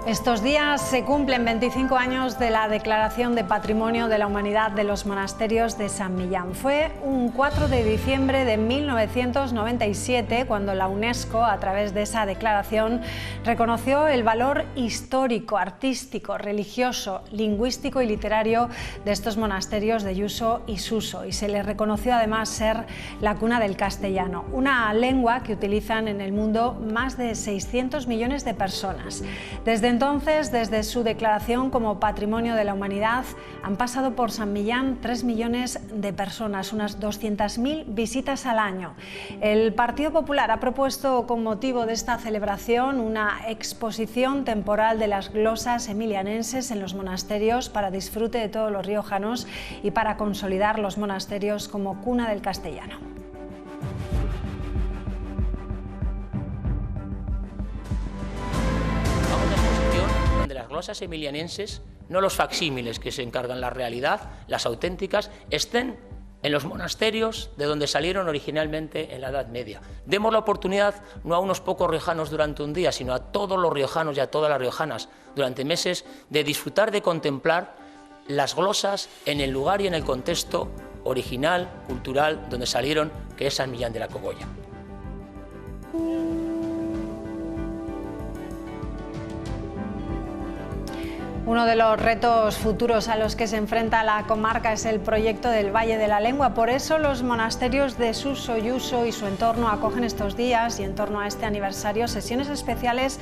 Estos días se cumplen 25 años de la Declaración de Patrimonio de la Humanidad de los Monasterios de San Millán. Fue un 4 de diciembre de 1997 cuando la UNESCO, a través de esa declaración, reconoció el valor histórico, artístico, religioso, lingüístico y literario de estos monasterios de Yuso y Suso, y se les reconoció además ser la cuna del castellano, una lengua que utilizan en el mundo más de 600 millones de personas. Desde entonces, desde su declaración como Patrimonio de la Humanidad, han pasado por San Millán 3 millones de personas, unas 200.000 visitas al año. El Partido Popular ha propuesto, con motivo de esta celebración, una exposición temporal de las glosas emilianenses en los monasterios para disfrute de todos los riojanos y para consolidar los monasterios como cuna del castellano. Las glosas emilianenses, no los facsímiles que se encargan, la realidad, las auténticas, estén en los monasterios de donde salieron originalmente en la Edad Media. Demos la oportunidad no a unos pocos riojanos durante un día, sino a todos los riojanos y a todas las riojanas durante meses de disfrutar de contemplar las glosas en el lugar y en el contexto original, cultural, donde salieron, que es San Millán de la Cogolla. Uno de los retos futuros a los que se enfrenta la comarca es el proyecto del Valle de la Lengua. Por eso los monasterios de Suso, Yuso y su entorno acogen estos días y en torno a este aniversario sesiones especiales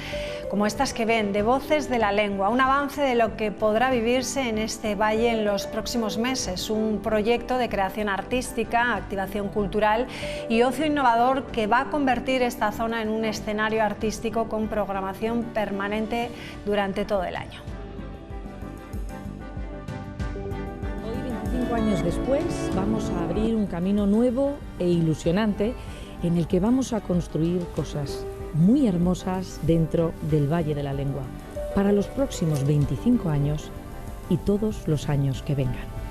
como estas que ven, de Voces de la Lengua, un avance de lo que podrá vivirse en este valle en los próximos meses, un proyecto de creación artística, activación cultural y ocio innovador que va a convertir esta zona en un escenario artístico con programación permanente durante todo el año. 5 años después vamos a abrir un camino nuevo e ilusionante en el que vamos a construir cosas muy hermosas dentro del Valle de la Lengua para los próximos 25 años y todos los años que vengan.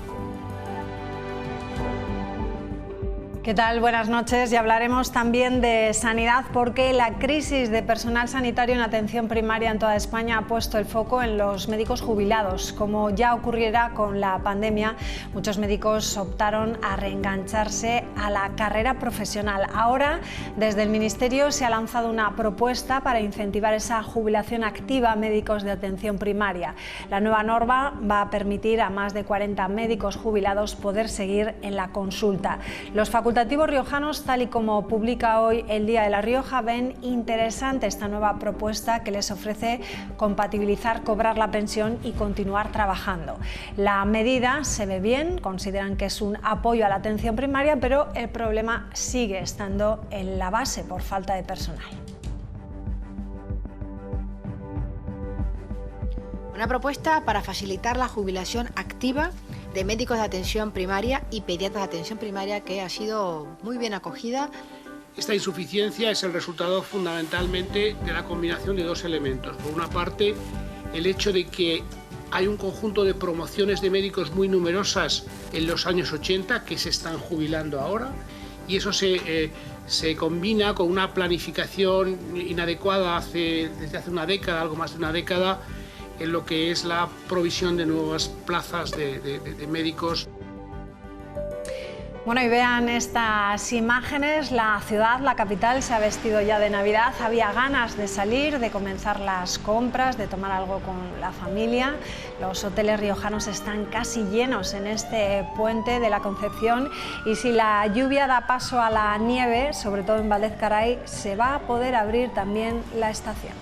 ¿Qué tal? Buenas noches y hablaremos también de sanidad porque la crisis de personal sanitario en atención primaria en toda España ha puesto el foco en los médicos jubilados. Como ya ocurriera con la pandemia, muchos médicos optaron a reengancharse a la carrera profesional. Ahora, desde el Ministerio se ha lanzado una propuesta para incentivar esa jubilación activa a médicos de atención primaria. La nueva norma va a permitir a más de 40 médicos jubilados poder seguir en la consulta. Los facultativos riojanos, tal y como publica hoy El Día de La Rioja, ven interesante esta nueva propuesta que les ofrece compatibilizar cobrar la pensión y continuar trabajando. La medida se ve bien, consideran que es un apoyo a la atención primaria, pero el problema sigue estando en la base por falta de personal. Una propuesta para facilitar la jubilación activa de médicos de atención primaria y pediatras de atención primaria que ha sido muy bien acogida. Esta insuficiencia es el resultado fundamentalmente de la combinación de dos elementos. Por una parte, el hecho de que hay un conjunto de promociones de médicos muy numerosas en los años 80 que se están jubilando ahora y eso se combina con una planificación inadecuada desde hace una década, algo más de una década, en lo que es la provisión de nuevas plazas de médicos. Bueno, y vean estas imágenes, la ciudad, la capital, se ha vestido ya de Navidad, había ganas de salir, de comenzar las compras, de tomar algo con la familia. Los hoteles riojanos están casi llenos en este puente de la Concepción y si la lluvia da paso a la nieve, sobre todo en Valdezcaray, se va a poder abrir también la estación.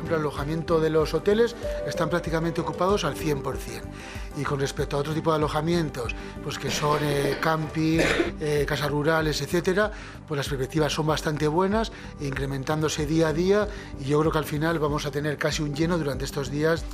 El alojamiento de los hoteles están prácticamente ocupados al 100%. Y con respecto a otro tipo de alojamientos, pues que son camping, casas rurales, etcétera, pues las perspectivas son bastante buenas, incrementándose día a día, y yo creo que al final vamos a tener casi un lleno durante estos días.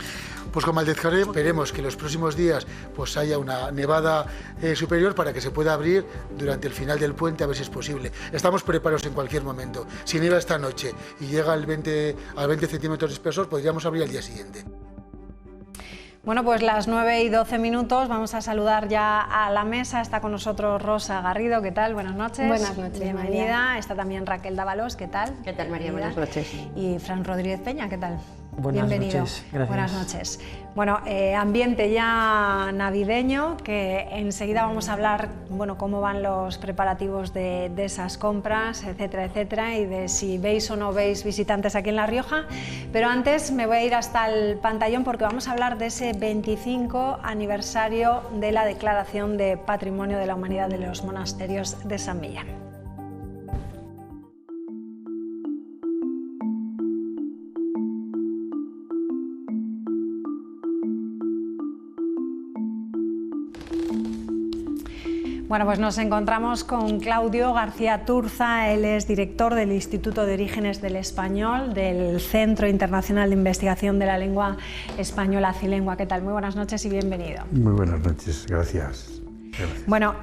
Pues con Valdezcaray esperemos que los próximos días pues haya una nevada superior para que se pueda abrir durante el final del puente, a ver si es posible. Estamos preparados en cualquier momento. Si nieva esta noche y llega a 20 centímetros dispersos, podríamos abrir al día siguiente. Bueno, pues las 9:12, vamos a saludar ya a la mesa. Está con nosotros Rosa Garrido, ¿qué tal? Buenas noches. Buenas noches, bienvenida. María. Está también Raquel Dávalos, ¿qué tal? ¿Qué tal, María? Bienvenida. Buenas noches. Y Fran Rodríguez Peña, ¿qué tal? Buenas Bienvenido. noches, gracias. Buenas noches. Bueno, ambiente ya navideño, que enseguida vamos a hablar, bueno, cómo van los preparativos de esas compras, etcétera, etcétera, y de si veis o no veis visitantes aquí en La Rioja. Pero antes me voy a ir hasta el pantallón porque vamos a hablar de ese 25 aniversario de la Declaración de Patrimonio de la Humanidad de los Monasterios de San Millán. Bueno, pues nos encontramos con Claudio García Turza. Él es director del Instituto de Orígenes del Español, del Centro Internacional de Investigación de la Lengua Española, Cilengua. ¿Qué tal? Muy buenas noches y bienvenido. Muy buenas noches, gracias. Bueno,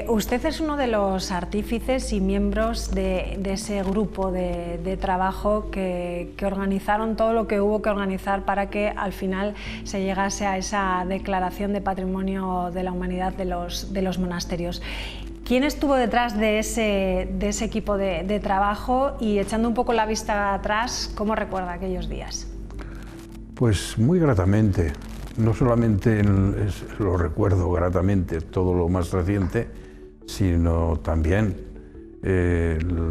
usted es uno de los artífices y miembros de ese grupo de trabajo que organizaron todo lo que hubo que organizar para que al final se llegase a esa declaración de Patrimonio de la Humanidad de los monasterios. ¿Quién estuvo detrás de ese equipo de trabajo y, echando un poco la vista atrás, cómo recuerda aquellos días? Pues muy gratamente. No solamente lo recuerdo gratamente todo lo más reciente, sino también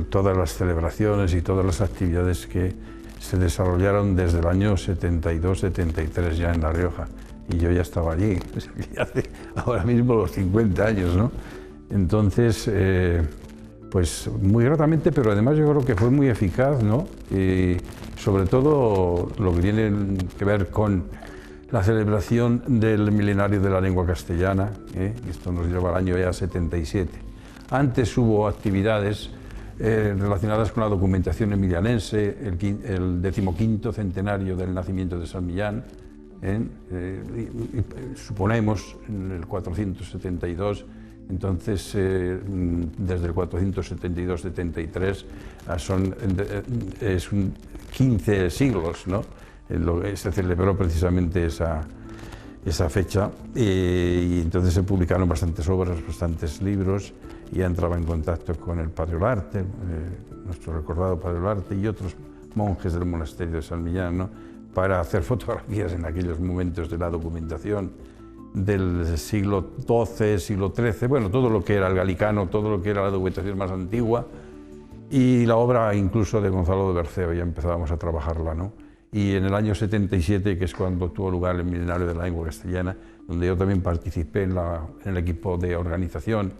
todas las celebraciones y todas las actividades que se desarrollaron desde el año 72-73 ya en La Rioja. Y yo ya estaba allí, hace ahora mismo los 50 años, ¿no? Entonces, pues muy gratamente, pero además yo creo que fue muy eficaz, ¿no? Y sobre todo lo que tiene que ver con la celebración del milenario de la lengua castellana, esto nos lleva al año ya 77. Antes hubo actividades relacionadas con la documentación emilianense, el 15º centenario del nacimiento de San Millán, suponemos en el 472, entonces desde el 472-73 son 15 siglos, ¿no? Se celebró precisamente esa fecha y entonces se publicaron bastantes obras, bastantes libros, y ya entraba en contacto con el padre Olarte, nuestro recordado padre Olarte, y otros monjes del monasterio de San Millán, ¿no? Para hacer fotografías en aquellos momentos de la documentación del siglo XII, siglo XIII, bueno, todo lo que era el galicano, todo lo que era la documentación más antigua, y la obra incluso de Gonzalo de Berceo, ya empezábamos a trabajarla, ¿no? Y en el año 77, que es cuando tuvo lugar el milenario de la lengua castellana, donde yo también participé en el equipo de organización,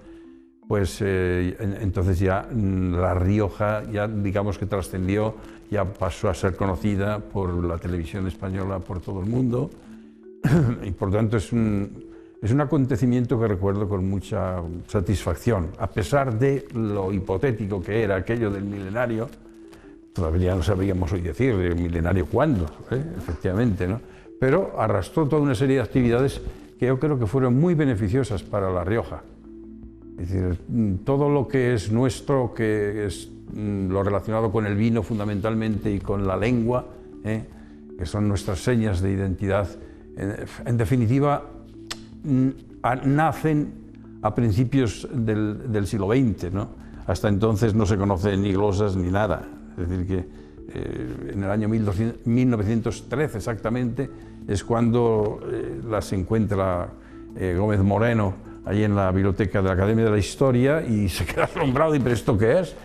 pues entonces ya La Rioja, ya digamos que trascendió, ya pasó a ser conocida por la televisión española, por todo el mundo, y por tanto es un acontecimiento que recuerdo con mucha satisfacción, a pesar de lo hipotético que era aquello del milenario. Todavía no sabíamos hoy decir el milenario cuándo, efectivamente, ¿no? Pero arrastró toda una serie de actividades que yo creo que fueron muy beneficiosas para La Rioja. Es decir, todo lo que es nuestro, que es lo relacionado con el vino fundamentalmente y con la lengua, que son nuestras señas de identidad, en definitiva, nacen a principios del siglo XX, ¿no? Hasta entonces no se conocen ni glosas ni nada. Es decir, que en el año 1913 exactamente es cuando las encuentra Gómez Moreno allí en la biblioteca de la Academia de la Historia y se queda asombrado y ¿pero esto qué es?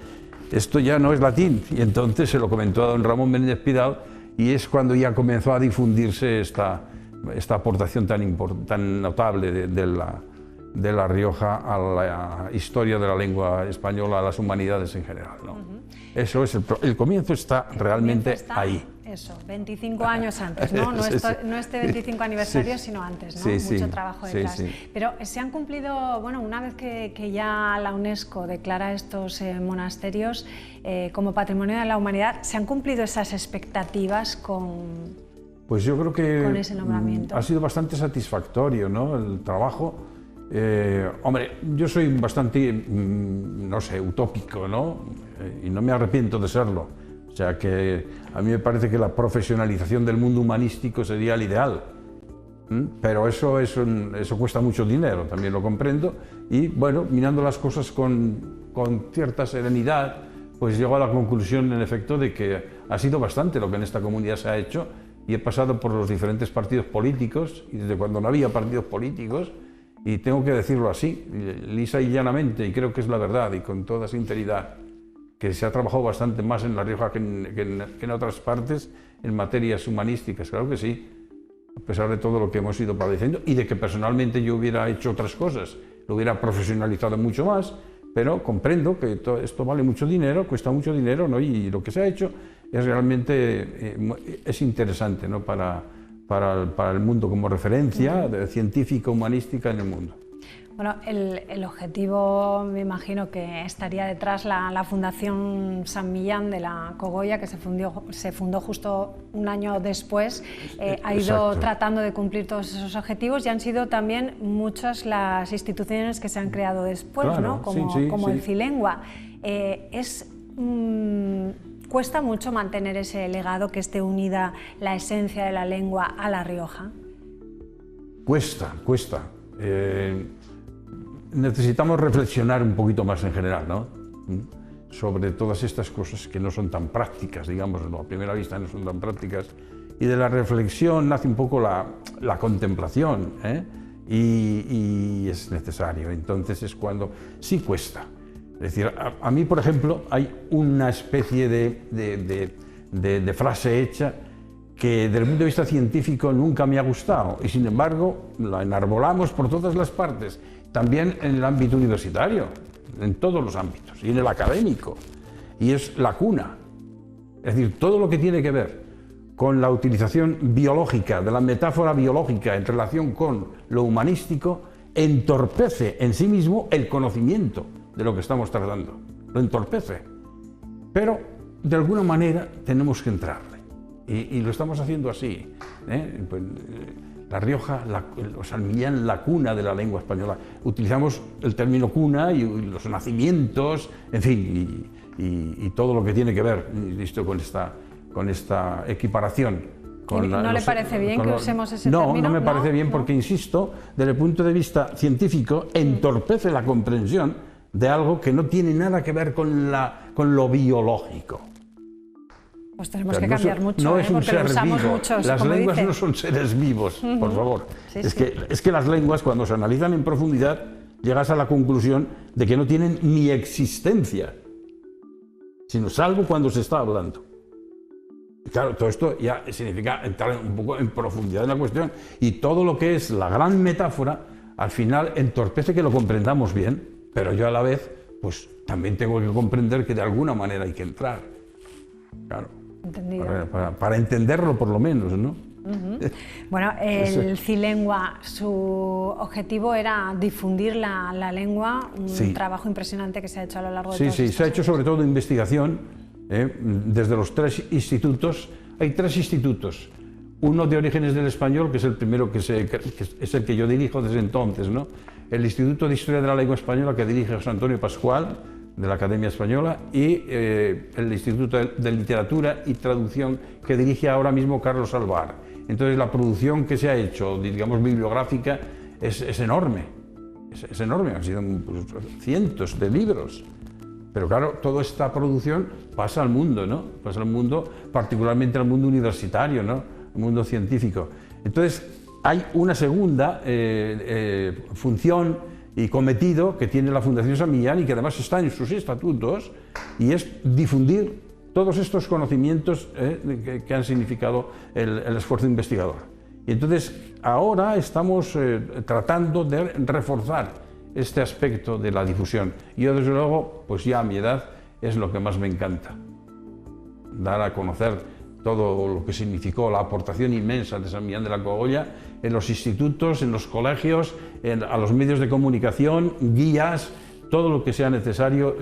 Esto ya no es latín. Y entonces se lo comentó a don Ramón Menéndez Pidal y es cuando ya comenzó a difundirse esta aportación tan notable de La Rioja a la historia de la lengua española, a las humanidades en general, ¿no? Eso es el comienzo está realmente ahí. Eso, 25 años antes, ¿no? No, no este 25 aniversario, sino antes, ¿no? Mucho trabajo detrás. Pero se han cumplido, bueno, una vez que ya la UNESCO declara estos monasterios como Patrimonio de la Humanidad, ¿se han cumplido esas expectativas con Pues yo creo que con ese nombramiento? Ha sido bastante satisfactorio, ¿no? El trabajo. Hombre, yo soy bastante, no sé, utópico, ¿no? Y no me arrepiento de serlo. O sea que a mí me parece que la profesionalización del mundo humanístico sería el ideal. Pero eso cuesta mucho dinero, también lo comprendo, y bueno, mirando las cosas con cierta serenidad, pues llego a la conclusión, en efecto, de que ha sido bastante lo que en esta comunidad se ha hecho, y he pasado por los diferentes partidos políticos, y desde cuando no había partidos políticos, y tengo que decirlo así, lisa y llanamente, y creo que es la verdad, y con toda sinceridad, que se ha trabajado bastante más en La Rioja que en otras partes en materias humanísticas, claro que sí, a pesar de todo lo que hemos ido padeciendo y de que personalmente yo hubiera hecho otras cosas, lo hubiera profesionalizado mucho más, pero comprendo que esto vale mucho dinero, cuesta mucho dinero, ¿no? Y lo que se ha hecho es realmente es interesante, ¿no? para el mundo como referencia científica, humanística en el mundo. Bueno, el objetivo, me imagino que estaría detrás la Fundación San Millán de la Cogolla, que se fundó justo un año después, ha ido tratando de cumplir todos esos objetivos, y han sido también muchas las instituciones que se han creado después, claro, ¿no? Como el Cilengua. ¿Cuesta mucho mantener ese legado, que esté unida la esencia de la lengua a La Rioja? Cuesta. Necesitamos reflexionar un poquito más en general, ¿no? Sobre todas estas cosas que no son tan prácticas, digamos, a primera vista no son tan prácticas, y de la reflexión nace un poco la contemplación, ¿eh? Y es necesario, entonces es cuando sí cuesta. Es decir, a mí, por ejemplo, hay una especie de frase hecha que desde el punto de vista científico nunca me ha gustado, y sin embargo la enarbolamos por todas las partes, también en el ámbito universitario, en todos los ámbitos, y en el académico, y es la cuna. Es decir, todo lo que tiene que ver con la utilización biológica, de la metáfora biológica en relación con lo humanístico, entorpece en sí mismo el conocimiento de lo que estamos tratando, lo entorpece. Pero de alguna manera tenemos que entrarle, y lo estamos haciendo así, ¿eh? Pues, La Rioja, San Millán, la cuna de la lengua española. Utilizamos el término cuna y los nacimientos, en fin, y todo lo que tiene que ver, listo, con esta equiparación. ¿No le parece bien que usemos ese término? No me parece bien porque, insisto, desde el punto de vista científico, entorpece la comprensión de algo que no tiene nada que ver con lo biológico. Pues tenemos que cambiar mucho, no es un porque ser lo usamos vivo. muchos, Las como lenguas dice. no son seres vivos, por favor. Sí, Es que las lenguas, cuando se analizan en profundidad, llegas a la conclusión de que no tienen ni existencia, sino salvo cuando se está hablando. Y claro, todo esto ya significa entrar un poco en profundidad en la cuestión, y todo lo que es la gran metáfora, al final entorpece que lo comprendamos bien, pero yo a la vez, pues también tengo que comprender que de alguna manera hay que entrar. Claro. Para entenderlo, por lo menos, ¿no? Bueno, el Cilengua, su objetivo era difundir la lengua, un trabajo impresionante que se ha hecho a lo largo de todos estos años. Se ha hecho sobre todo investigación, desde los 3 institutos. Hay 3 institutos, uno de Orígenes del Español, que es el primero que es el que yo dirijo desde entonces, ¿no? El Instituto de Historia de la Lengua Española, que dirige José Antonio Pascual, de la Academia Española, y el Instituto de Literatura y Traducción, que dirige ahora mismo Carlos Alvar. Entonces la producción que se ha hecho, digamos, bibliográfica, es enorme, es enorme, han sido cientos de libros. Pero claro, toda esta producción pasa al mundo, ¿no? Pasa al mundo, particularmente al mundo universitario, ¿no? Al mundo científico. Entonces hay una segunda función y cometido que tiene la Fundación San Millán, y que además está en sus estatutos, y es difundir todos estos conocimientos que han significado el esfuerzo investigador. Y entonces ahora estamos tratando de reforzar este aspecto de la difusión. Yo, desde luego, pues ya a mi edad es lo que más me encanta, dar a conocer todo lo que significó la aportación inmensa de San Millán de la Cogolla en los institutos, en los colegios, a los medios de comunicación, guías, todo lo que sea necesario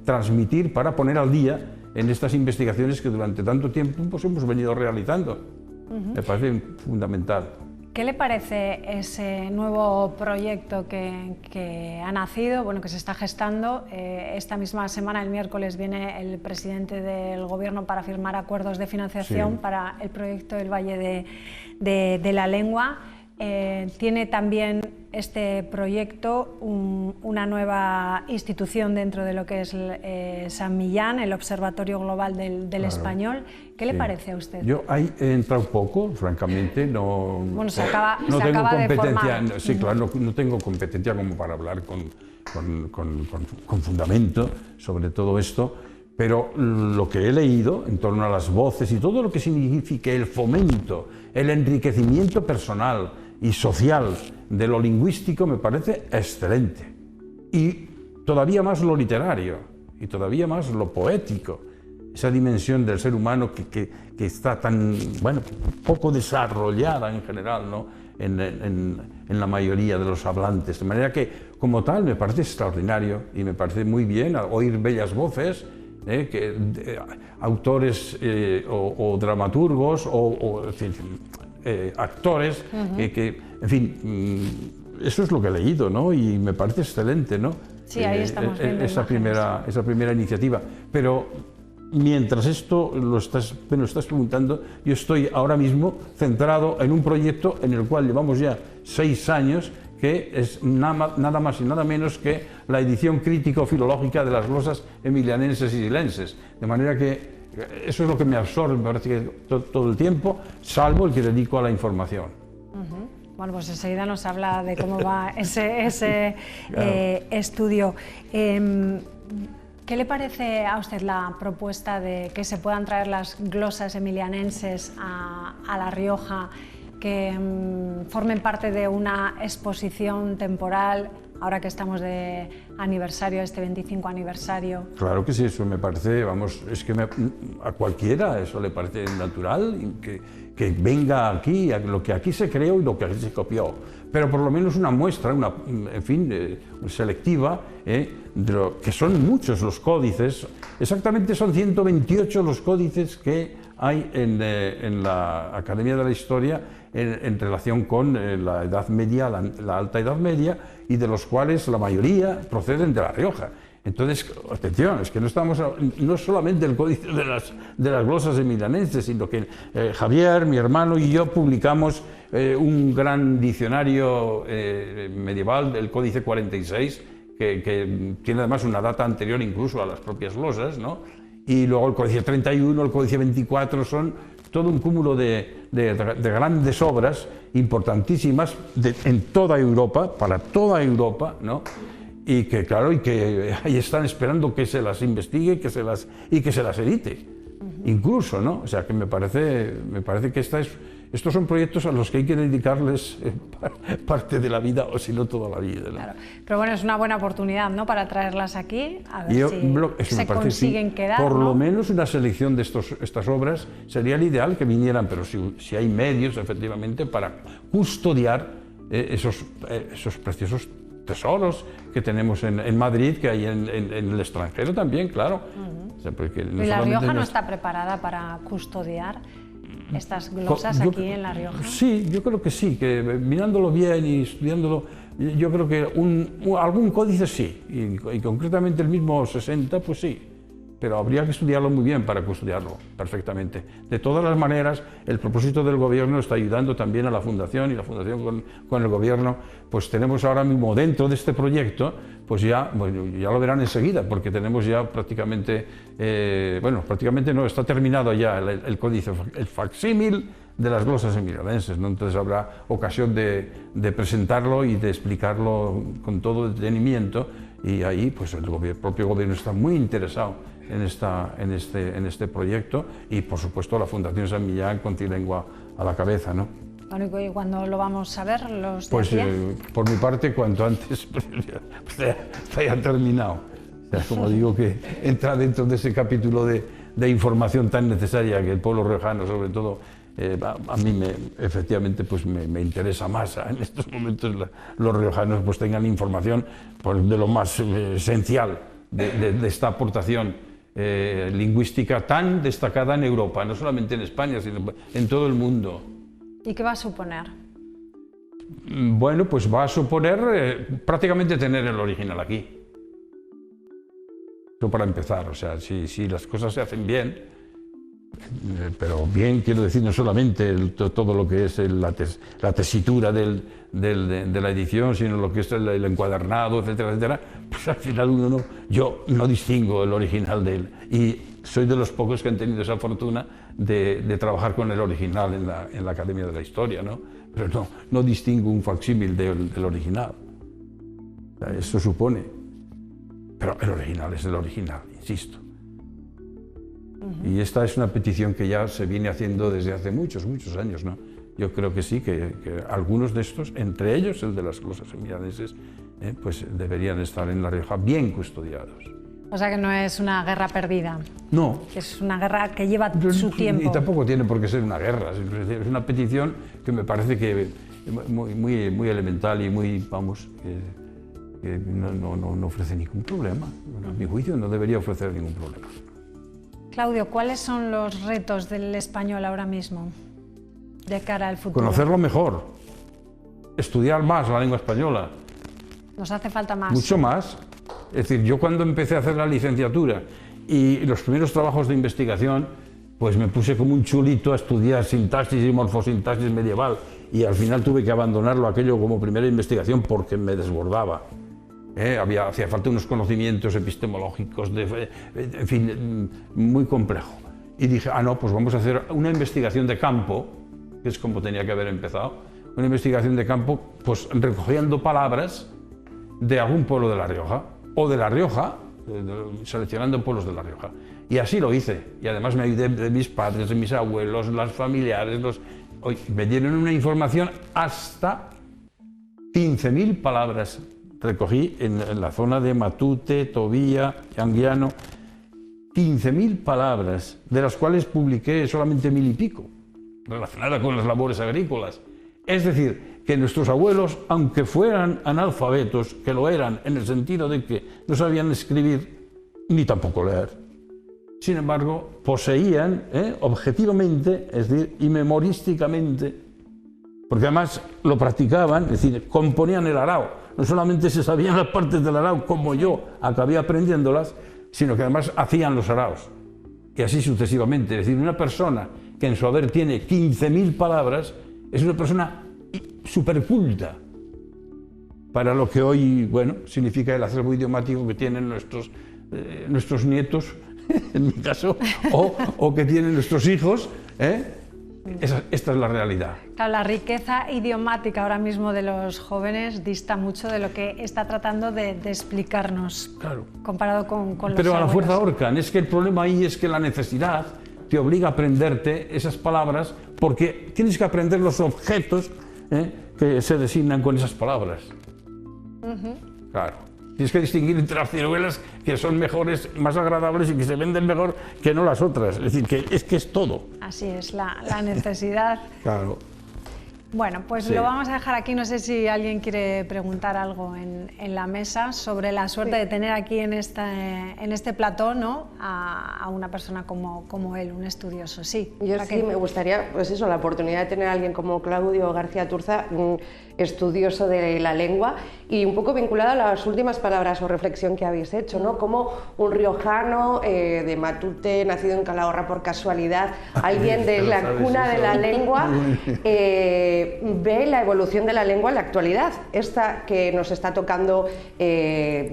transmitir para poner al día en estas investigaciones que durante tanto tiempo pues hemos venido realizando. Me parece fundamental. ¿Qué le parece ese nuevo proyecto que ha nacido, bueno, que se está gestando? Esta misma semana, el miércoles, viene el presidente del Gobierno para firmar acuerdos de financiación para el proyecto del Valle de la Lengua. Tiene también este proyecto una nueva institución dentro de lo que es San Millán, el Observatorio Global del Español. ¿Qué le parece a usted? Yo ahí he entrado poco, francamente, no, bueno, se acaba tengo de formar. Sí, claro, no tengo competencia como para hablar con fundamento sobre todo esto, pero lo que he leído en torno a las voces y todo lo que signifique el fomento, el enriquecimiento personal y social de lo lingüístico me parece excelente. Y todavía más lo literario, y todavía más lo poético, esa dimensión del ser humano que está tan, bueno, poco desarrollada en general, ¿no? en la mayoría de los hablantes. De manera que, como tal, me parece extraordinario y me parece muy bien oír bellas voces, autores o dramaturgos o actores, en fin, eso es lo que he leído, ¿no? Y me parece excelente, ¿no? Sí, ahí estamos viendo esa primera iniciativa. Pero mientras esto me lo estás preguntando, yo estoy ahora mismo centrado en un proyecto en el cual llevamos ya 6 años, que es nada más y nada menos que la edición crítico-filológica de las glosas emilianenses y silenses. De manera que eso es lo que me absorbe, me parece que todo el tiempo, salvo el que dedico a la información. Bueno, pues enseguida nos habla de cómo va ese Claro. Estudio. ¿Qué le parece a usted la propuesta de que se puedan traer las glosas emilianenses a La Rioja, que formen parte de una exposición temporal, ahora que estamos de aniversario, este 25 aniversario? Claro que sí, eso me parece, vamos, es que a cualquiera eso le parece natural, que venga aquí, a lo que aquí se creó y lo que aquí se copió. Pero por lo menos una muestra, en fin, selectiva, de que son muchos los códices, exactamente son 128 los códices que hay en la Academia de la Historia en relación con la Edad Media, la Alta Edad Media, y de los cuales la mayoría proceden de La Rioja. Entonces, atención, es que no solamente el códice de las glosas emilianenses, sino que Javier, mi hermano y yo publicamos un gran diccionario medieval del Códice 46, que tiene además una data anterior incluso a las propias glosas, ¿no? Y luego el Códice 31, el Códice 24, son todo un cúmulo de grandes obras importantísimas en toda Europa, para toda Europa, ¿no? Y que, claro, y que ahí están esperando que se las investigue y que se las edite, incluso, ¿no? O sea, que me parece que estos son proyectos a los que hay que dedicarles parte de la vida, o si no toda la vida, ¿no? Claro. Pero bueno, es una buena oportunidad, ¿no?, para traerlas aquí, a ver si se consiguen quedar, por ¿no? lo menos una selección de estas obras sería el ideal que vinieran, pero si hay medios, efectivamente, para custodiar esos preciosos tesoros que tenemos en Madrid, que hay en el extranjero también, claro. O sea, porque no ¿Y La solamente Rioja no está preparada para custodiar estas glosas aquí en La Rioja? Sí, yo creo que sí, que mirándolo bien y estudiándolo, yo creo que algún códice sí, y concretamente el mismo 60, pues sí. Pero habría que estudiarlo muy bien para custodiarlo perfectamente. De todas las maneras, el propósito del Gobierno está ayudando también a la Fundación, y la Fundación con el Gobierno, pues tenemos ahora mismo dentro de este proyecto, pues ya lo verán enseguida, porque tenemos ya prácticamente, prácticamente no, está terminado ya el códice, el facsímil de las glosas emilianenses, ¿no? Entonces habrá ocasión de presentarlo y de explicarlo con todo detenimiento, y ahí pues el propio Gobierno está muy interesado en este proyecto, y por supuesto la Fundación San Millán con Trilengua a la cabeza, ¿no? Bueno, ¿y cuándo lo vamos a ver, los de Pues aquí? por mi parte, cuanto antes haya terminado. O sea, como digo, que entra dentro de ese capítulo de información tan necesaria que el pueblo riojano, sobre todo, a mí efectivamente pues me interesa más en estos momentos los riojanos pues tengan información pues, de lo más esencial de esta aportación lingüística tan destacada en Europa, no solamente en España, sino en todo el mundo. ¿Y qué va a suponer? bueno, pues va a suponer prácticamente tener el original aquí. Eso para empezar, o sea, si las cosas se hacen bien, pero bien quiero decir no solamente todo lo que es la tesitura de la edición, sino lo que es el encuadernado, etcétera, etcétera, pues al final yo no distingo el original de él. Y soy de los pocos que han tenido esa fortuna de trabajar con el original en la Academia de la Historia, ¿no? Pero no distingo un facsímil del original. O sea, eso supone. Pero el original es el original, insisto. Y esta es una petición que ya se viene haciendo desde hace muchos años, ¿no? Yo creo que sí, que algunos de estos, entre ellos el de las glosas semillaneses, pues deberían estar en La Rioja bien custodiados. O sea que no es una guerra perdida. No. Que es una guerra que lleva su tiempo. Y tampoco tiene por qué ser una guerra, es una petición que me parece que muy elemental y muy, vamos, que no ofrece ningún problema. A mi juicio no debería ofrecer ningún problema. Claudio, ¿cuáles son los retos del español ahora mismo de cara al futuro? Conocerlo mejor, estudiar más la lengua española. Nos hace falta más. Mucho más. Es decir, yo cuando empecé a hacer la licenciatura y los primeros trabajos de investigación, pues me puse como un chulito a estudiar sintaxis y morfosintaxis medieval y al final tuve que abandonarlo aquello como primera investigación porque me desbordaba. Hacía falta unos conocimientos epistemológicos, en fin, muy complejo. Y dije, no, pues vamos a hacer una investigación de campo, que es como tenía que haber empezado, una investigación de campo, pues recogiendo palabras de algún pueblo de La Rioja, o de La Rioja, seleccionando pueblos de La Rioja. Y así lo hice, y además me ayudé de mis padres, de mis abuelos, las familiares, me dieron una información hasta 15.000 palabras. Recogí en la zona de Matute, Tobía, Anguiano, 15.000 palabras, de las cuales publiqué solamente 1.000 y pico, relacionadas con las labores agrícolas. Es decir, que nuestros abuelos, aunque fueran analfabetos, que lo eran en el sentido de que no sabían escribir ni tampoco leer, sin embargo, poseían objetivamente, es decir, y memorísticamente, porque además lo practicaban, es decir, componían el arao. No solamente se sabían las partes del arao como yo acabé aprendiéndolas, sino que además hacían los araos. Y así sucesivamente. Es decir, una persona que en su haber tiene 15.000 palabras es una persona superculta para lo que hoy, bueno, significa el acervo idiomático que tienen nuestros nietos, en mi caso, o que tienen nuestros hijos, esta es la realidad. Claro, la riqueza idiomática ahora mismo de los jóvenes dista mucho de lo que está tratando de explicarnos, claro, comparado con los Pero a la abuelos. fuerza ahorcan. Es que el problema ahí es que la necesidad te obliga a aprenderte esas palabras porque tienes que aprender los objetos que se designan con esas palabras. Claro. Tienes que distinguir entre las ciruelas que son mejores, más agradables y que se venden mejor que no las otras. Es decir, que es todo. Así es, la necesidad. Claro. Bueno, pues Sí. lo vamos a dejar aquí. No sé si alguien quiere preguntar algo en la mesa sobre la suerte de tener aquí en este plató, ¿no?, a una persona como él, un estudioso. Sí. Yo Raquel. sí me gustaría, pues eso, la oportunidad de tener a alguien como Claudio García Turza, estudioso de la lengua y un poco vinculado a las últimas palabras o reflexión que habéis hecho, ¿no? Como un riojano de Matute, nacido en Calahorra por casualidad, alguien de la cuna de la lengua, ve la evolución de la lengua en la actualidad, esta que nos está tocando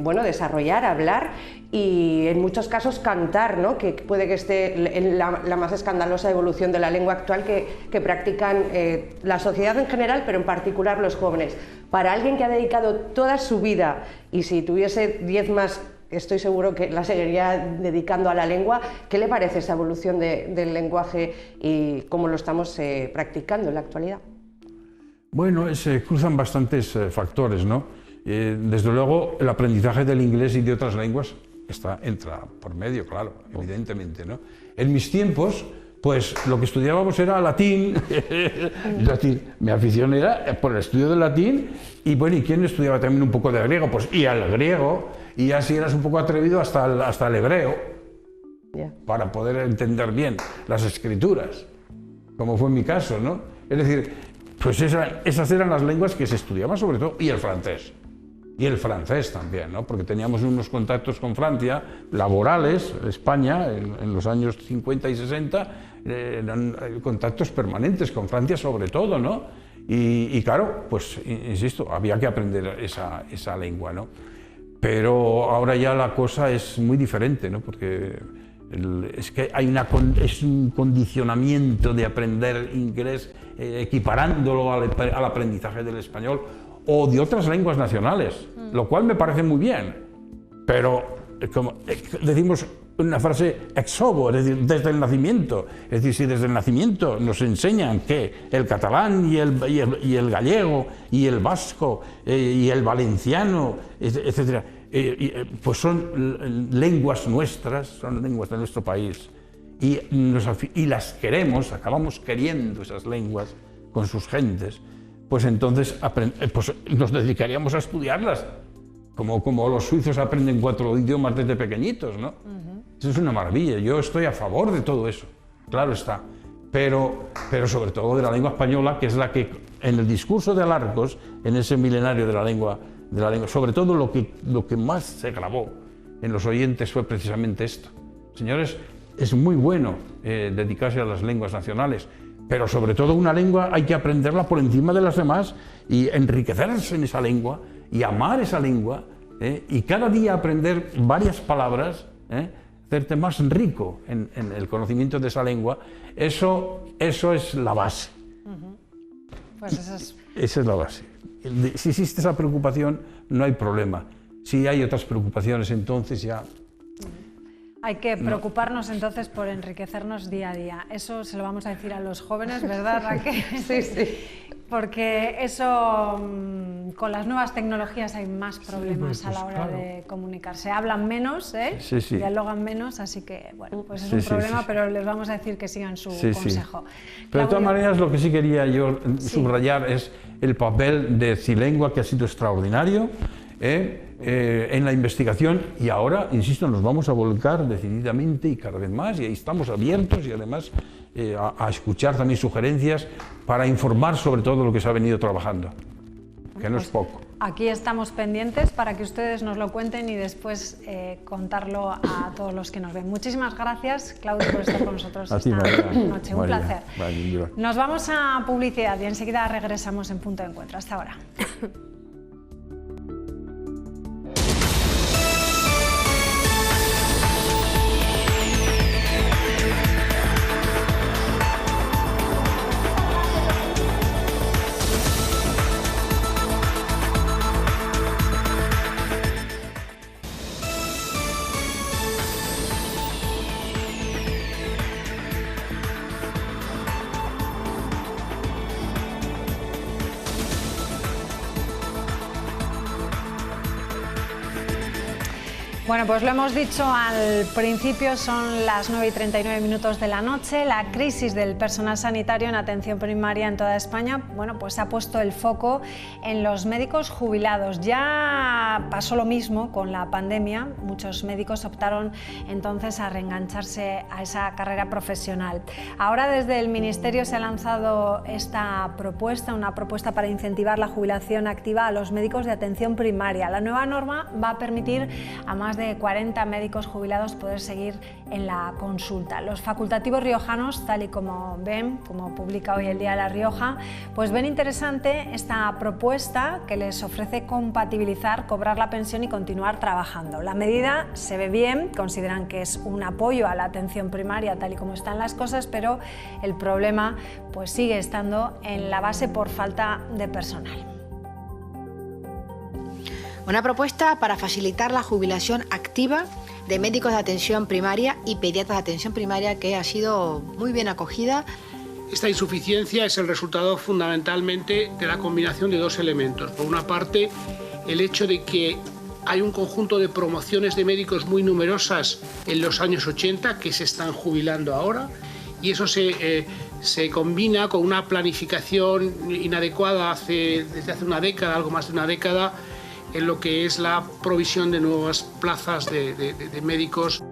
bueno, desarrollar, hablar y en muchos casos cantar, ¿no? Que puede que esté en la más escandalosa evolución de la lengua actual que practican la sociedad en general, pero en particular los jóvenes. Para alguien que ha dedicado toda su vida, y si tuviese 10 más, estoy seguro que la seguiría dedicando a la lengua, ¿qué le parece esa evolución del lenguaje y cómo lo estamos practicando en la actualidad? Bueno, se cruzan bastantes factores, ¿no? Desde luego, el aprendizaje del inglés y de otras lenguas entra por medio, claro, evidentemente, ¿no? En mis tiempos, pues lo que estudiábamos era latín, mi afición era por el estudio del latín, y bueno, ¿y quién estudiaba también un poco de griego? Pues y al griego, y ya si eras un poco atrevido hasta el hebreo, para poder entender bien las escrituras, como fue en mi caso, ¿no? Es decir, Pues esas eran las lenguas que se estudiaban sobre todo, y el francés. Y el francés también, ¿no? Porque teníamos unos contactos con Francia laborales, España, en los años 50 y 60, eran contactos permanentes con Francia sobre todo, ¿no? Y claro, pues insisto, había que aprender esa lengua, ¿no? Pero ahora ya la cosa es muy diferente, ¿no? Porque es que es un condicionamiento de aprender inglés equiparándolo al aprendizaje del español o de otras lenguas nacionales, lo cual me parece muy bien, pero como decimos una frase ex homo, es decir, desde el nacimiento. Es decir, si desde el nacimiento nos enseñan que el catalán y el gallego y el vasco y el valenciano, etcétera, pues son lenguas nuestras, son lenguas de nuestro país, y las queremos, acabamos queriendo esas lenguas con sus gentes, pues entonces pues nos dedicaríamos a estudiarlas, como los suizos aprenden 4 idiomas desde pequeñitos, ¿no? Eso es una maravilla. Yo estoy a favor de todo eso, claro está, pero sobre todo de la lengua española, que es la que en el discurso de Alarcos, en ese milenario de la lengua, sobre todo lo que más se grabó en los oyentes fue precisamente esto. Señores, es muy bueno dedicarse a las lenguas nacionales, pero sobre todo una lengua hay que aprenderla por encima de las demás y enriquecerse en esa lengua y amar esa lengua, y cada día aprender varias palabras, hacerte más rico en el conocimiento de esa lengua. Eso es la base. Pues esa es la base. Si existe esa preocupación, no hay problema. Si hay otras preocupaciones, entonces ya... Hay que preocuparnos entonces por enriquecernos día a día. Eso se lo vamos a decir a los jóvenes, ¿verdad, Raquel? Sí, sí. Porque eso, con las nuevas tecnologías hay más problemas pues, a la hora claro. de comunicarse. Hablan menos, Sí, sí. dialogan menos, así que, bueno, pues es un problema, pero les vamos a decir que sigan su consejo. Pero de todas maneras, lo que sí quería yo subrayar es el papel de Zilengua, que ha sido extraordinario en la investigación, y ahora, insisto, nos vamos a volcar decididamente y cada vez más, y ahí estamos abiertos y además a escuchar también sugerencias para informar sobre todo lo que se ha venido trabajando, que no es poco. Aquí estamos pendientes para que ustedes nos lo cuenten y después contarlo a todos los que nos ven. Muchísimas gracias, Claudio, por estar con nosotros esta noche. Un placer. Nos vamos a publicidad y enseguida regresamos en Punto de Encuentro. Hasta ahora. Bueno, pues lo hemos dicho al principio, son las 9:39 de la noche. La crisis del personal sanitario en atención primaria en toda España, bueno, pues ha puesto el foco en los médicos jubilados. Ya pasó lo mismo con la pandemia, muchos médicos optaron entonces a reengancharse a esa carrera profesional. Ahora desde el Ministerio se ha lanzado esta propuesta, una propuesta para incentivar la jubilación activa a los médicos de atención primaria. La nueva norma va a permitir a más de 40 médicos jubilados poder seguir en la consulta. Los facultativos riojanos, tal y como ven, como publica hoy el Día de La Rioja, pues ven interesante esta propuesta que les ofrece compatibilizar, cobrar la pensión y continuar trabajando. La medida se ve bien, consideran que es un apoyo a la atención primaria tal y como están las cosas, pero el problema pues sigue estando en la base por falta de personal. Una propuesta para facilitar la jubilación activa de médicos de atención primaria y pediatras de atención primaria que ha sido muy bien acogida. Esta insuficiencia es el resultado fundamentalmente de la combinación de dos elementos. Por una parte, el hecho de que hay un conjunto de promociones de médicos muy numerosas en los años 80 que se están jubilando ahora, y eso se combina con una planificación inadecuada desde hace una década, algo más de una década, en lo que es la provisión de nuevas plazas de médicos.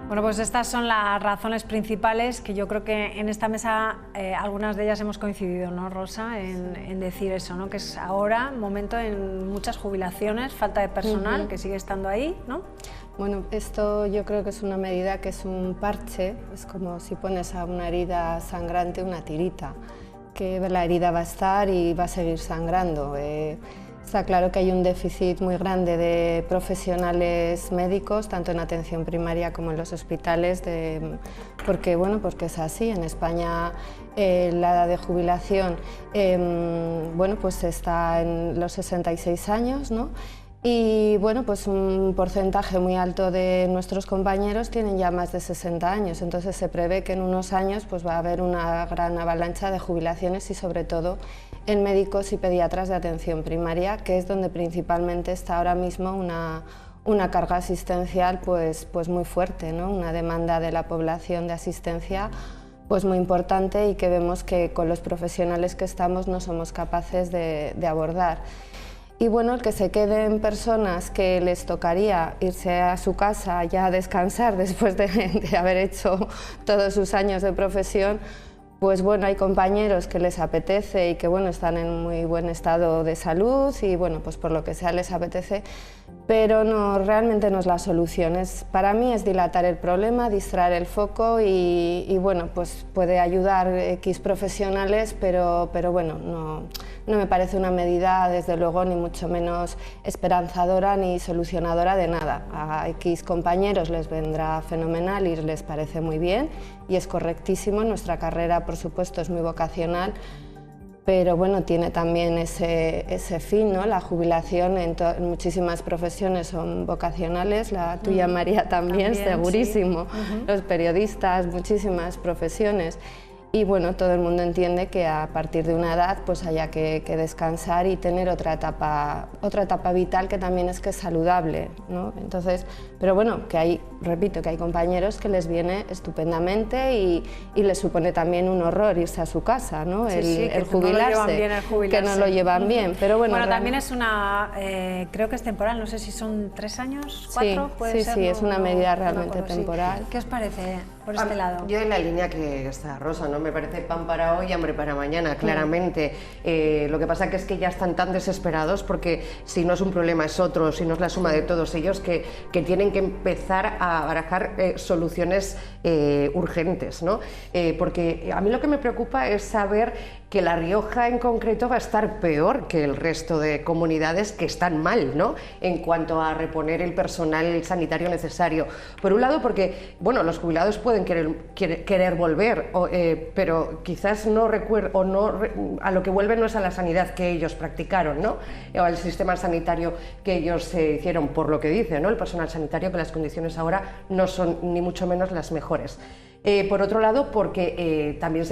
Bueno, pues estas son las razones principales que yo creo que en esta mesa algunas de ellas hemos coincidido, ¿no, Rosa? En decir eso, ¿no? Que es ahora momento en muchas jubilaciones, falta de personal que sigue estando ahí, ¿no? Bueno, esto yo creo que es una medida que es un parche, es como si pones a una herida sangrante una tirita, que la herida va a estar y va a seguir sangrando. Está claro que hay un déficit muy grande de profesionales médicos, tanto en atención primaria como en los hospitales, porque es así. En España la edad de jubilación pues está en los 66 años, ¿no? Y bueno, pues un porcentaje muy alto de nuestros compañeros tienen ya más de 60 años, entonces se prevé que en unos años pues va a haber una gran avalancha de jubilaciones y sobre todo en médicos y pediatras de atención primaria, que es donde principalmente está ahora mismo una carga asistencial pues muy fuerte, ¿no? Una demanda de la población de asistencia pues muy importante y que vemos que con los profesionales que estamos no somos capaces de abordar. Y bueno, el que se queden personas que les tocaría irse a su casa ya a descansar después de haber hecho todos sus años de profesión, pues bueno, hay compañeros que les apetece y que bueno, están en muy buen estado de salud y bueno, pues por lo que sea les apetece, pero no, realmente no es la solución. Para mí es dilatar el problema, distraer el foco y bueno, pues puede ayudar X profesionales, pero bueno, no me parece una medida, desde luego, ni mucho menos esperanzadora ni solucionadora de nada. A X compañeros les vendrá fenomenal y les parece muy bien y es correctísimo. Nuestra carrera, por supuesto, es muy vocacional, pero bueno, tiene también ese fin, ¿no? La jubilación en muchísimas profesiones son vocacionales, la tuya, María, también segurísimo. Sí. Los periodistas, muchísimas profesiones. Y bueno, todo el mundo entiende que a partir de una edad pues haya que descansar y tener otra etapa vital que también es saludable, ¿no? Entonces, pero bueno, repito, que hay compañeros que les viene estupendamente y les supone también un horror irse a su casa, ¿no? El jubilarse, que no lo llevan bien. Pero bueno, también es creo que es temporal, no sé si son 3 años, 4, puede ser. Sí, es una medida realmente temporal. ¿Qué os parece por este lado? Yo en la línea que está Rosa, ¿no? Me parece pan para hoy y hambre para mañana, claramente. Lo que pasa que es que ya están tan desesperados porque si no es un problema es otro, si no es la suma de todos ellos, que tienen que empezar a barajar soluciones urgentes, ¿no? Porque a mí lo que me preocupa es saber que La Rioja en concreto va a estar peor que el resto de comunidades que están mal, ¿no? En cuanto a reponer el personal sanitario necesario. Por un lado porque, bueno, los jubilados pueden querer volver, pero quizás a lo que vuelven no es a la sanidad que ellos practicaron, ¿no? O al sistema sanitario que ellos hicieron, por lo que dice, ¿no? El personal sanitario, que las condiciones ahora no son ni mucho menos las mejores. Por otro lado, porque también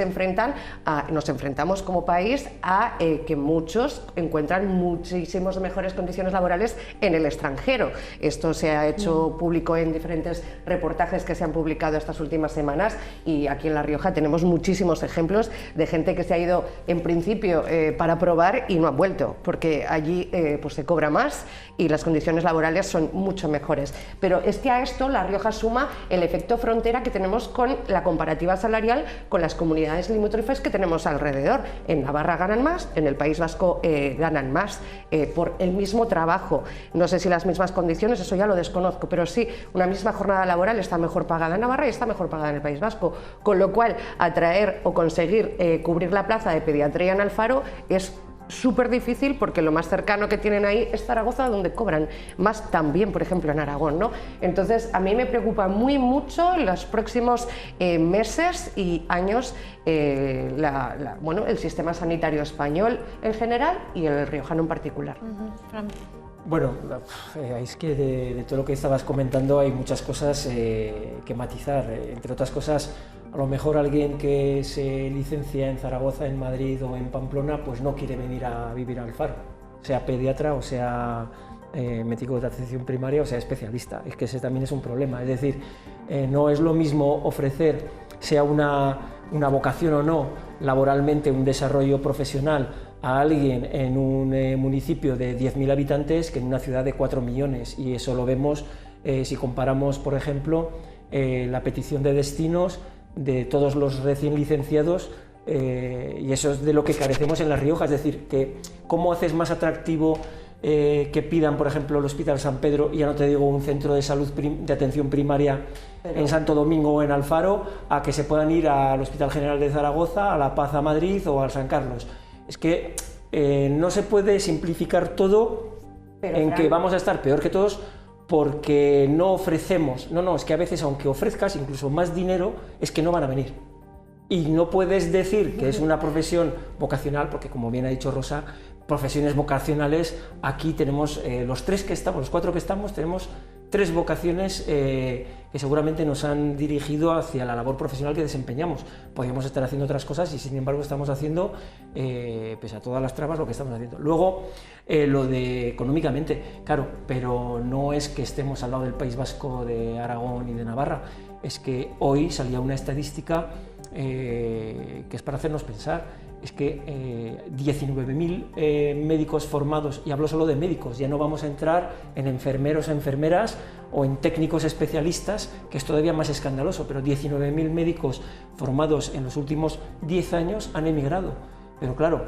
nos enfrentamos como país a que muchos encuentran muchísimas mejores condiciones laborales en el extranjero. Esto se ha hecho público en diferentes reportajes que se han publicado estas últimas semanas y aquí en La Rioja tenemos muchísimos ejemplos de gente que se ha ido en principio para probar y no ha vuelto, porque allí pues se cobra más y las condiciones laborales son mucho mejores. Pero es que a esto La Rioja suma el efecto frontera que tenemos con la comparativa salarial con las comunidades limítrofes que tenemos alrededor. En Navarra ganan más, en el País Vasco ganan más por el mismo trabajo. No sé si las mismas condiciones, eso ya lo desconozco, pero sí, una misma jornada laboral está mejor pagada en Navarra y está mejor pagada en el País Vasco, con lo cual atraer o conseguir cubrir la plaza de pediatría en Alfaro es súper difícil porque lo más cercano que tienen ahí es Zaragoza, donde cobran más también, por ejemplo, en Aragón, ¿no? Entonces, a mí me preocupa mucho en los próximos meses y años el sistema sanitario español en general y el riojano en particular. Bueno, es que de todo lo que estabas comentando hay muchas cosas que matizar. Entre otras cosas, a lo mejor alguien que se licencia en Zaragoza, en Madrid o en Pamplona, pues no quiere venir a vivir a Alfaro, sea pediatra o sea médico de atención primaria o sea especialista. Es que ese también es un problema. Es decir, no es lo mismo ofrecer, sea una vocación o no, laboralmente un desarrollo profesional a alguien en un municipio de 10.000 habitantes que en una ciudad de 4 millones, y eso lo vemos si comparamos, por ejemplo, la petición de destinos de todos los recién licenciados, y eso es de lo que carecemos en La Rioja, es decir, que cómo haces más atractivo que pidan, por ejemplo, el Hospital San Pedro, y ya no te digo un centro de salud de atención primaria en Santo Domingo o en Alfaro, a que se puedan ir al Hospital General de Zaragoza, a La Paz a Madrid o al San Carlos. Es que no se puede simplificar todo en que vamos a estar peor que todos porque no ofrecemos. No, es que a veces, aunque ofrezcas incluso más dinero, es que no van a venir. Y no puedes decir que es una profesión vocacional, porque como bien ha dicho Rosa, profesiones vocacionales, aquí tenemos los 4 que estamos, tenemos 3 vocaciones que seguramente nos han dirigido hacia la labor profesional que desempeñamos. Podríamos estar haciendo otras cosas y sin embargo estamos haciendo, pese a todas las trabas, lo que estamos haciendo. Luego, lo de económicamente, claro, pero no es que estemos al lado del País Vasco, de Aragón y de Navarra, es que hoy salía una estadística que es para hacernos pensar. Es que 19.000 médicos formados, y hablo solo de médicos, ya no vamos a entrar en enfermeros, enfermeras o en técnicos especialistas, que es todavía más escandaloso, pero 19.000 médicos formados en los últimos 10 años han emigrado. Pero claro,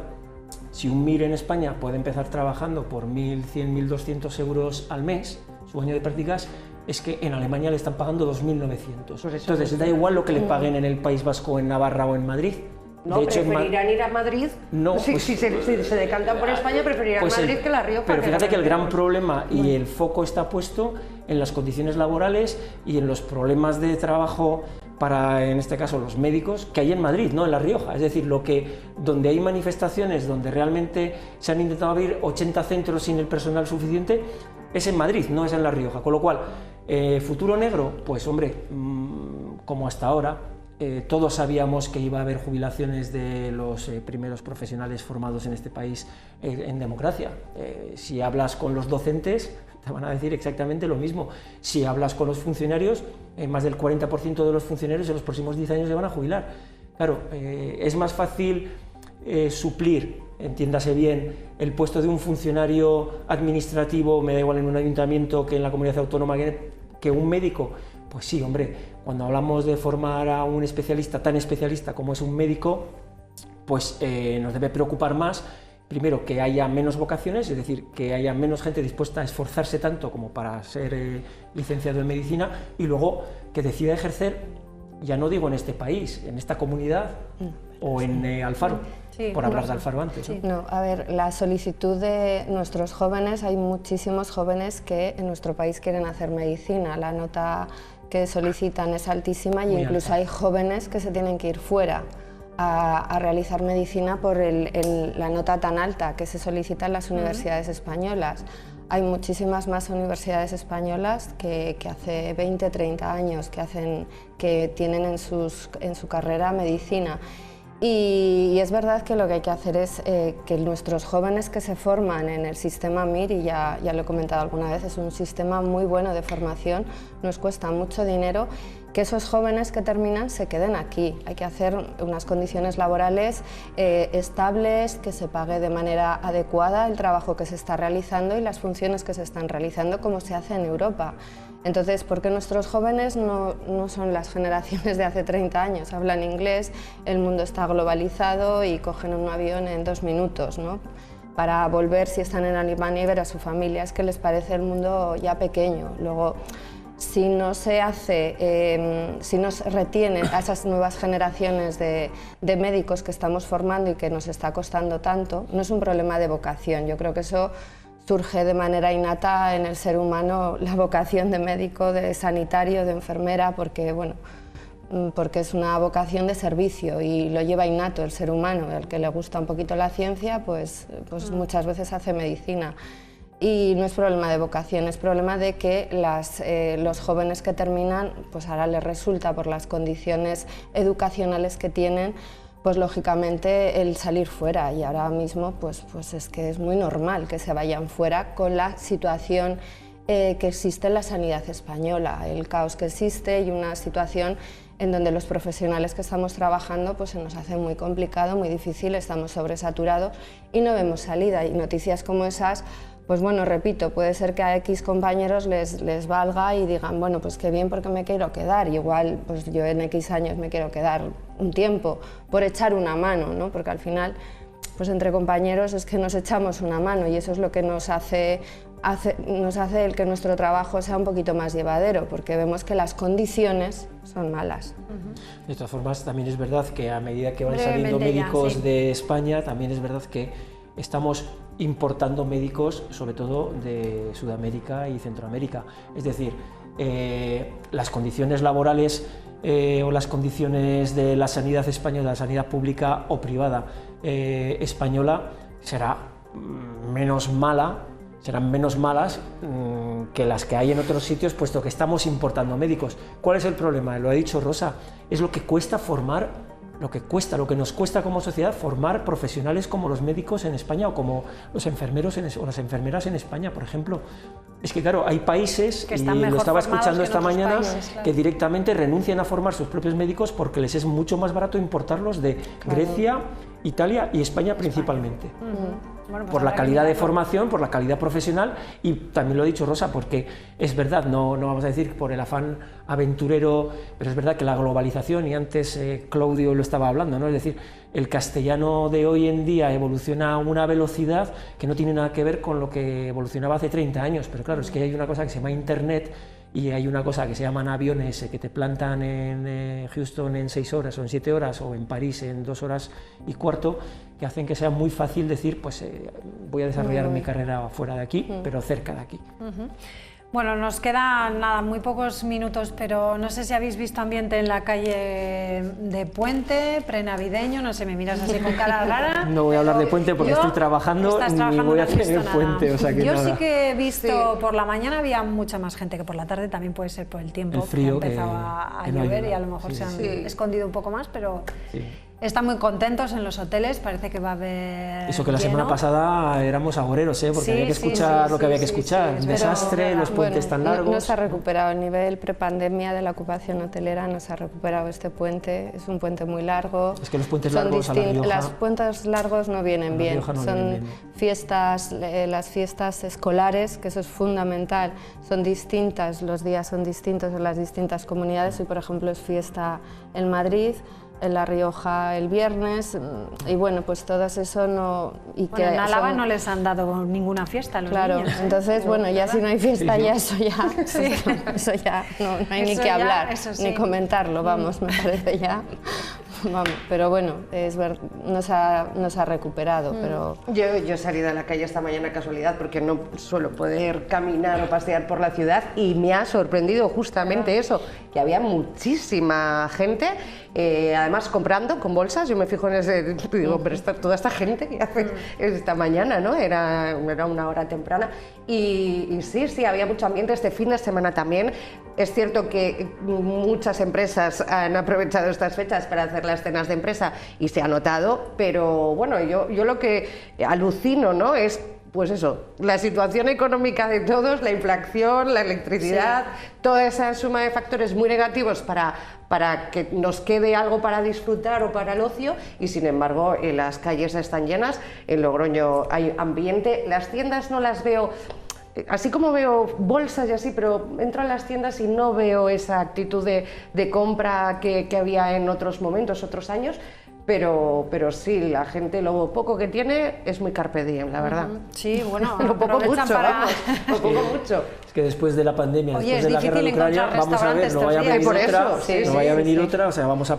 si un MIR en España puede empezar trabajando por 1.100, 1.200 euros al mes, su año de prácticas, es que en Alemania le están pagando 2.900. Entonces, da igual lo que le paguen en el País Vasco, en Navarra o en Madrid. No, de hecho, preferirán ir a Madrid. No, si se decantan por España, preferirán Madrid que La Rioja. Pero fíjate que el gran problema y el foco está puesto en las condiciones laborales y en los problemas de trabajo para, en este caso, los médicos, que hay en Madrid, no en La Rioja. Es decir, donde hay manifestaciones, donde realmente se han intentado abrir 80 centros sin el personal suficiente, es en Madrid, no es en La Rioja. Con lo cual, futuro negro, pues hombre, como hasta ahora. Todos sabíamos que iba a haber jubilaciones de los primeros profesionales formados en este país en democracia. Si hablas con los docentes, te van a decir exactamente lo mismo. Si hablas con los funcionarios, más del 40% de los funcionarios en los próximos 10 años se van a jubilar. Claro, es más fácil suplir, entiéndase bien, el puesto de un funcionario administrativo, me da igual en un ayuntamiento que en la comunidad autónoma, que un médico. Pues sí, hombre, cuando hablamos de formar a un especialista tan especialista como es un médico, pues nos debe preocupar más, primero, que haya menos vocaciones, es decir, que haya menos gente dispuesta a esforzarse tanto como para ser licenciado en medicina, y luego que decida ejercer, ya no digo en este país, en esta comunidad o en Alfaro. Sí, por hablar de Alfaro antes. Sí. No, a ver, la solicitud de nuestros jóvenes, hay muchísimos jóvenes que en nuestro país quieren hacer medicina, la nota que solicitan es altísima y incluso hay jóvenes que se tienen que ir fuera a realizar medicina por la nota tan alta que se solicita en las universidades españolas. Hay muchísimas más universidades españolas que hace 20, 30 años que tienen en su carrera medicina. Y es verdad que lo que hay que hacer es que nuestros jóvenes que se forman en el sistema MIR, y ya lo he comentado alguna vez, es un sistema muy bueno de formación, nos cuesta mucho dinero, que esos jóvenes que terminan se queden aquí. Hay que hacer unas condiciones laborales estables, que se pague de manera adecuada el trabajo que se está realizando y las funciones que se están realizando como se hace en Europa. Entonces, ¿por qué nuestros jóvenes no son las generaciones de hace 30 años? Hablan inglés, el mundo está globalizado y cogen un avión en 2 minutos, ¿no? Para volver, si están en Alemania, y ver a su familia. Es que les parece el mundo ya pequeño. Luego, si no se retienen a esas nuevas generaciones de médicos que estamos formando y que nos está costando tanto, no es un problema de vocación. Yo creo que eso surge de manera innata en el ser humano, la vocación de médico, de sanitario, de enfermera, porque es una vocación de servicio y lo lleva innato el ser humano. El que le gusta un poquito la ciencia, pues muchas veces hace medicina. Y no es problema de vocación, es problema de que los jóvenes que terminan, pues ahora les resulta, por las condiciones educacionales que tienen, pues lógicamente el salir fuera, y ahora mismo pues es que es muy normal que se vayan fuera con la situación que existe en la sanidad española, el caos que existe y una situación en donde los profesionales que estamos trabajando pues se nos hace muy complicado, muy difícil, estamos sobresaturados y no vemos salida, y noticias como esas pues bueno, repito, puede ser que a X compañeros les valga y digan, bueno, pues qué bien porque me quiero quedar, y igual pues yo en X años me quiero quedar un tiempo por echar una mano, ¿no? Porque al final, pues entre compañeros es que nos echamos una mano y eso es lo que nos hace el que nuestro trabajo sea un poquito más llevadero, porque vemos que las condiciones son malas. De todas formas, también es verdad que a medida que van saliendo médicos de España, también es verdad que estamos importando médicos, sobre todo de Sudamérica y Centroamérica. Es decir, las condiciones laborales o las condiciones de la sanidad española, la sanidad pública o privada española, serán menos malas que las que hay en otros sitios, puesto que estamos importando médicos. ¿Cuál es el problema? Lo ha dicho Rosa, es lo que cuesta formar, lo que nos cuesta como sociedad formar profesionales como los médicos en España o como los enfermeros o las enfermeras en España, por ejemplo. Es que claro, hay países, y lo estaba escuchando esta mañana, países, claro, que directamente renuncian a formar sus propios médicos porque les es mucho más barato importarlos de Grecia, Italia y España principalmente. Bueno, pues por la calidad de formación, por la calidad profesional, y también lo ha dicho Rosa, porque es verdad, no vamos a decir por el afán aventurero, pero es verdad que la globalización, y antes Claudio lo estaba hablando, ¿no? Es decir, el castellano de hoy en día evoluciona a una velocidad que no tiene nada que ver con lo que evolucionaba hace 30 años, pero claro, es que hay una cosa que se llama Internet, y hay una cosa que se llaman aviones que te plantan en Houston en 6 horas o en 7 horas o en París en 2 horas y cuarto, que hacen que sea muy fácil decir, pues voy a desarrollar mi carrera fuera de aquí, pero cerca de aquí. Bueno, nos quedan nada, muy pocos minutos, pero no sé si habéis visto ambiente en la calle de Puente, prenavideño, no sé, me miras así con cara rara. No voy a hablar de Puente porque estoy trabajando, ni voy a hacer el Puente, o sea que yo nada. Sí que he visto, por la mañana había mucha más gente que por la tarde, también puede ser por el tiempo, el frío, que ha empezado a llover y a lo mejor se han escondido un poco más, pero... Están muy contentos en los hoteles, parece que va a haber... Eso que la semana pasada éramos agoreros, porque había que escuchar lo que había que escuchar, un desastre, los puentes tan largos... No se ha recuperado el nivel prepandemia de la ocupación hotelera, no se ha recuperado este puente, es un puente muy largo... Es que los puentes largos a La Rioja... Los puentes largos no vienen bien, son fiestas, las fiestas escolares, que eso es fundamental, son distintas, los días son distintos en las distintas comunidades, hoy por ejemplo es fiesta en Madrid, en La Rioja el viernes, y bueno, pues todo eso no... en Álava no les han dado ninguna fiesta a los niños. Entonces, bueno, ya si no hay fiesta, ya eso ya no hay ni que hablar, ni comentarlo, vamos, me parece ya... Vamos, pero bueno, no se ha recuperado, pero... Yo he salido a la calle esta mañana casualidad porque no suelo poder caminar o pasear por la ciudad y me ha sorprendido justamente eso, que había muchísima gente, además comprando con bolsas. Yo me fijo en ese, digo, pero toda esta gente que hace esta mañana, ¿no? Era una hora temprana y sí, había mucho ambiente este fin de semana también. Es cierto que muchas empresas han aprovechado estas fechas para hacer las cenas de empresa y se ha notado, pero bueno, yo lo que alucino, ¿no? Es pues eso, la situación económica de todos, la inflación, la electricidad, toda esa suma de factores muy negativos para que nos quede algo para disfrutar o para el ocio, y sin embargo las calles están llenas, en Logroño hay ambiente, las tiendas no las veo... Así como veo bolsas y así, pero entro a las tiendas y no veo esa actitud de compra que había en otros momentos, otros años, pero sí, la gente lo poco que tiene es muy carpe diem, la verdad. Sí, bueno, lo poco mucho, vamos, lo poco mucho. Es que después de la pandemia, después de la guerra de Ucrania, vamos a ver, no vaya a venir otra, o sea, vamos a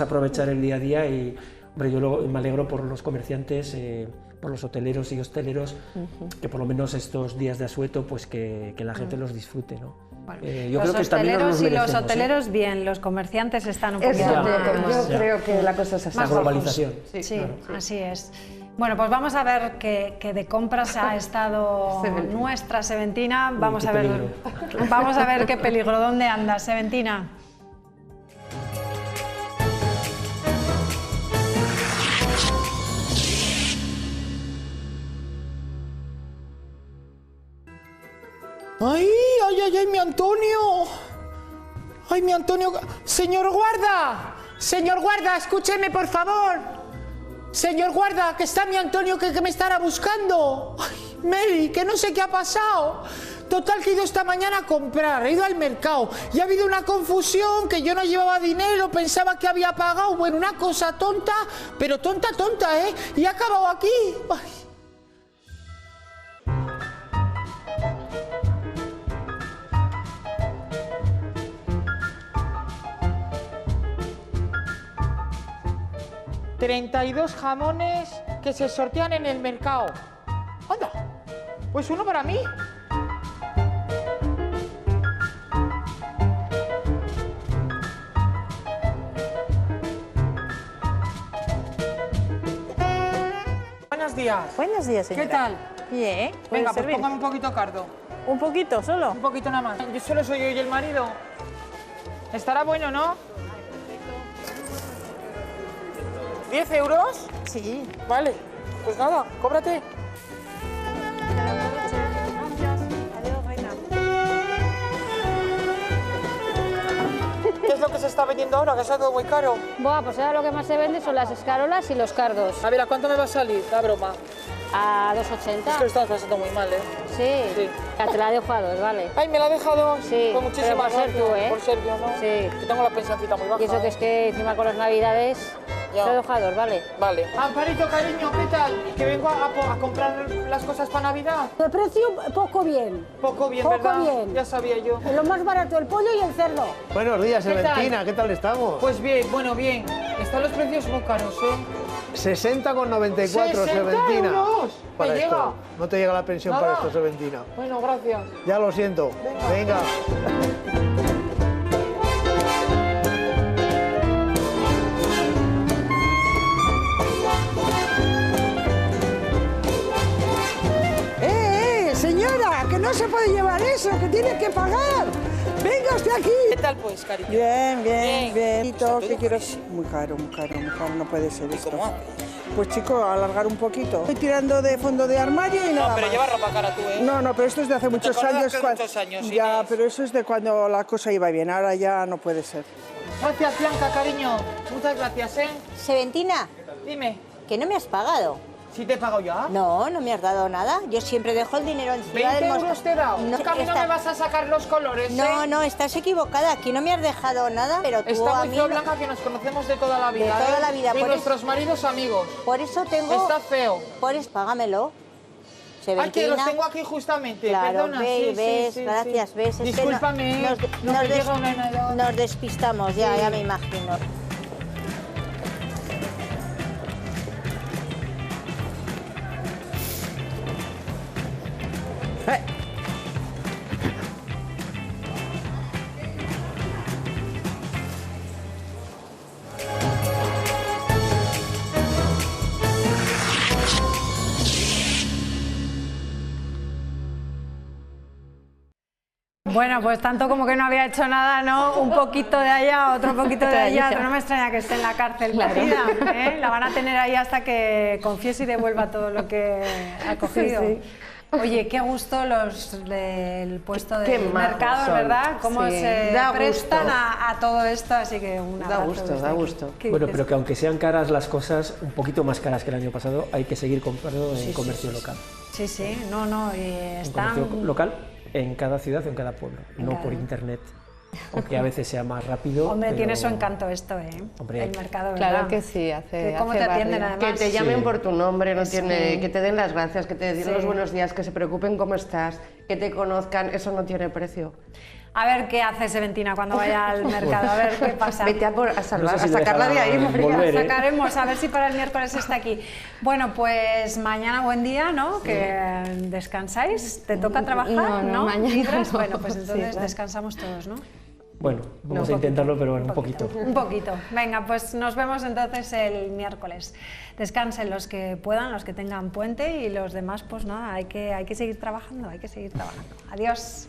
aprovechar el día a día y... Hombre, yo me alegro por los comerciantes, por los hoteleros y hosteleros, que por lo menos estos días de asueto, pues que la gente los disfrute, ¿no? Bueno, yo creo que también nos merecemos, los hoteleros bien, los comerciantes están un poquito más. Yo creo que la cosa es así. La globalización. Sí, así es. Bueno, pues vamos a ver que de compras ha estado nuestra Seventina. Vamos a ver qué peligro. ¿Dónde anda, Seventina? ¡Ay, mi Antonio! ¡Ay, mi Antonio! ¡Señor guarda! ¡Señor guarda, escúcheme, por favor! Señor guarda, que está mi Antonio que me estará buscando. Ay, Mary, que no sé qué ha pasado. Total, que he ido esta mañana a comprar, he ido al mercado y ha habido una confusión, que yo no llevaba dinero, pensaba que había pagado, bueno, una cosa tonta, pero tonta, ¿eh? Y he acabado aquí. Ay. ...32 jamones que se sortean en el mercado. Anda, pues uno para mí. Buenos días. Buenos días, señora. ¿Qué tal? Bien. Venga, pues servir? póngame un poquito cardo. ¿Un poquito solo? Un poquito nada más. Yo solo soy yo y el marido. Estará bueno, ¿no? ¿10 euros? Sí. Vale, pues nada, cóbrate. ¿Qué es lo que se está vendiendo ahora? Que está todo muy caro. Buah, pues ahora lo que más se vende son las escarolas y los cardos. A ver, ¿a cuánto me va a salir la broma? A 2,80. Es que lo estás pasando muy mal, ¿eh? Sí. Sí. Ya te la dejo a 2, ¿vale? Ay, ¿me la ha dejado? Sí. Con muchísimas pero por ser gracias. tú, ¿eh? Por ser yo, ¿no? Sí. Que tengo la pensioncita muy baja. Y eso que es que encima con las navidades Ya. te dejo a 2, ¿vale? Vale. Amparito, cariño, ¿qué tal? Que vengo a comprar las cosas para Navidad. De precio, poco bien. Poco bien, Poco ¿verdad? bien. Ya sabía yo. Lo más barato, el pollo y el cerdo. Buenos días, ¿Qué tal? Eventina, ¿qué tal estamos? Pues bien, bueno, bien. Están los precios muy caros, ¿eh? 60,94, 60 Seventina. euros. Para ¿Te esto. llega? No te llega la pensión Nada. para esto, Seventina. Bueno, gracias. Ya lo siento. Venga. Señora, que no se puede llevar eso, que tiene que pagar. Venga usted aquí. ¿Qué tal, pues, cariño? Bien, bien, Bien. bien. ¿Qué quiero? Muy caro, no puede ser esto. Pues chico, alargar un poquito. Estoy tirando de fondo de armario y nada No, pero más. lleva ropa cara tú, ¿eh? No, pero esto es de hace muchos acuerdas años. que muchos años, Ya, Inés? pero eso es de cuando la cosa iba bien, ahora ya no puede ser. Gracias, Blanca, cariño. Muchas gracias, ¿eh? Seventina, Dime, que no me has pagado. ¿sí te he pagado ya? No, no me has dado nada. Yo siempre dejo el dinero encima 20 del euros te he dado. No, Es que a mí no está- me vas a sacar los colores, No, ¿eh? no, estás equivocada. Aquí no me has dejado nada, pero tú Está a muy mí feo, no. Blanca, que nos conocemos de toda la vida, De toda ¿eh? la vida, Y por nuestros maridos amigos. Por eso tengo... Está feo. Por eso, págamelo. Ay, que Seventina. los tengo aquí justamente. Claro, Perdona, sí, ves, sí, sí, gracias, sí. ves. Es que Discúlpame, no- no me llega una edad. nos despistamos, ya, Sí. ya me imagino. Bueno, pues tanto como que no había hecho nada, ¿no? Un poquito de allá, otro poquito de allá, pero no me extraña que esté en la cárcel metida, ¿eh? La van a tener ahí hasta que confiese y devuelva todo lo que ha cogido. Sí, Oye, qué gusto los del puesto Qué del majos mercado, son. ¿verdad? Cómo Sí. se Da prestan gusto. a todo esto, así que un Da abrazo gusto, desde da aquí. gusto. ¿Qué Bueno, dices? pero que aunque sean caras las cosas, un poquito más caras que el año pasado, hay que seguir comprando en Sí, sí, comercio sí, local. Sí, sí, no, y En están... comercio local en cada ciudad o en cada pueblo, no Claro. por internet, aunque a veces sea más rápido. Hombre, pero- tiene su encanto esto, ¿eh? Hombre. El mercado, Claro ¿verdad? que sí, hace ¿Cómo te hace atienden, barrio. además? Que te llamen Sí. por tu nombre, no Sí. tiene, que te den las gracias, que te den Sí. los buenos días, que se preocupen cómo estás, que te conozcan, eso no tiene precio. A ver qué hace Seventina cuando vaya al mercado, a ver qué pasa. Vete a salvar, No sé si a sacarla de ahí, dejará María. volver, La ¿eh? sacaremos, a ver si para el miércoles está aquí. Bueno, pues mañana buen día, ¿no? Que descansáis, ¿te toca trabajar? No, mañana ¿Libras? no. Bueno, pues Sí, entonces claro. descansamos todos, ¿no? Bueno, vamos a intentarlo, pero bueno, un poquito. Un poquito. Venga, pues nos vemos entonces el miércoles. Descansen los que puedan, los que tengan puente y los demás, pues nada, hay que seguir trabajando, hay que seguir trabajando. Adiós.